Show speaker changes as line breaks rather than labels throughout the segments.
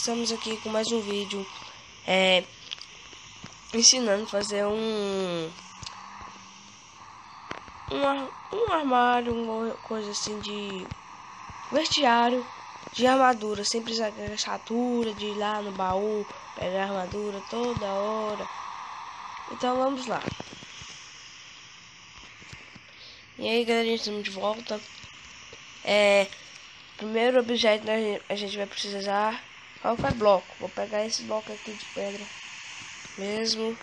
estamos aqui com mais um vídeo ensinando a fazer um armário, uma coisa assim de vestiário de armadura, sem precisar de rachadura, de ir lá no baú, pegar a armadura toda hora. Então vamos lá. E aí galerinha, estamos de volta. Primeiro objeto a gente vai precisar qualquer bloco. Vou pegar esse bloco aqui de pedra mesmo.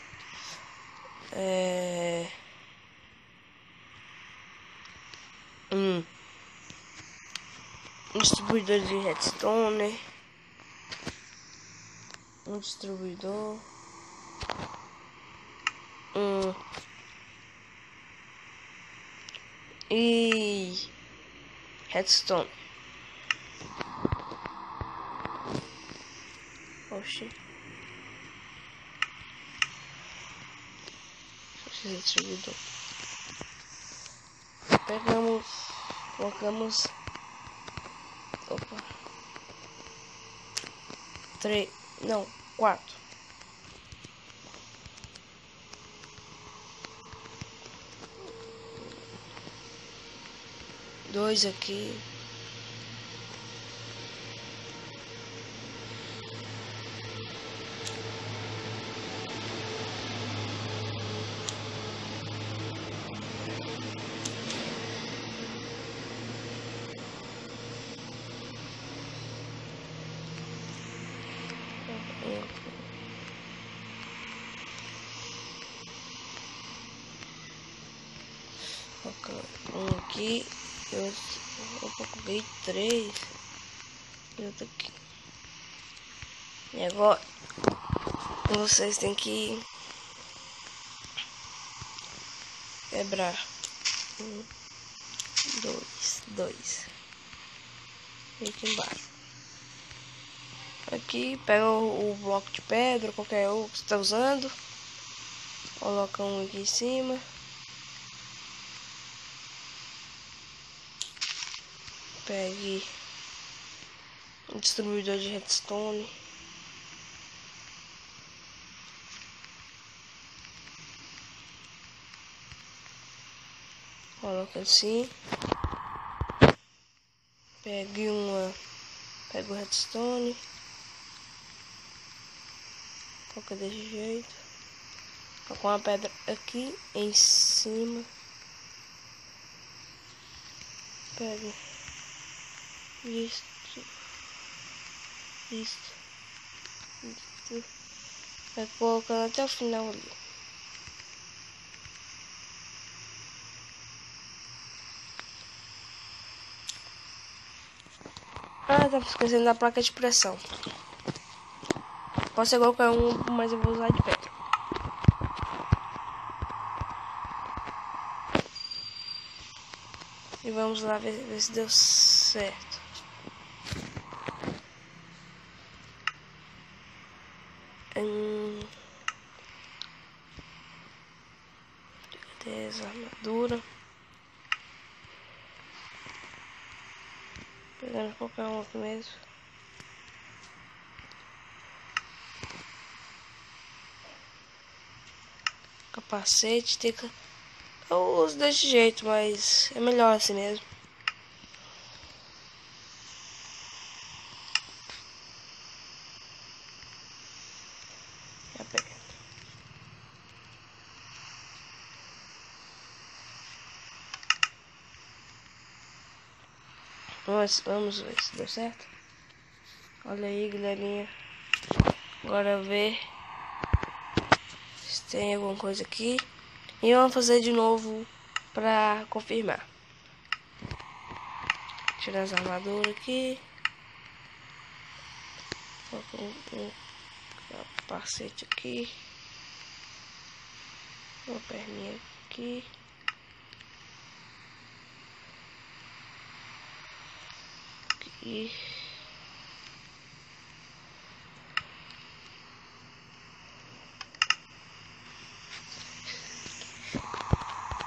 Um distribuidor de redstone, um distribuidor, e redstone. Oxi. Esse distribuidor. Colocamos. Opa. 3, não, 4. Dois aqui. Um aqui, eu coloquei 3 e outro aqui. E agora vocês têm que quebrar 1, 2 e aqui embaixo. Aqui pega o bloco de pedra, qualquer um que você está usando, coloca um aqui em cima. Pegue um distribuidor de redstone. Coloca assim. Pega o redstone. Coloca desse jeito. Coloca uma pedra aqui em cima. Pega isto. Vai colocando até o final ali. Tá esquecendo da placa de pressão. Posso ser qualquer um, mas eu vou usar de pedra. E vamos lá ver se deu certo. Cadê essa armadura? Pegando qualquer um aqui mesmo. Capacete, tem que... Eu uso desse jeito, mas é melhor assim mesmo. Já peguei. Vamos ver se deu certo. Olha aí, galerinha. Agora ver se tem alguma coisa aqui. E vamos fazer de novo pra confirmar. Tirar as armaduras aqui. Coloca um capacete aqui. Uma perninha aqui. Aqui.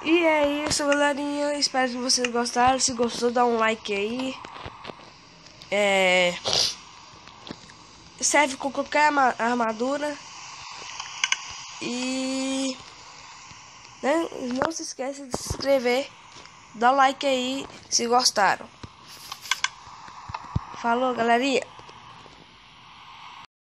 E é isso, galerinha. Espero que vocês gostaram. Se gostou, dá um like aí. serve com qualquer armadura. E não se esqueça de se inscrever. Dá like aí se gostaram. Falou, galerinha.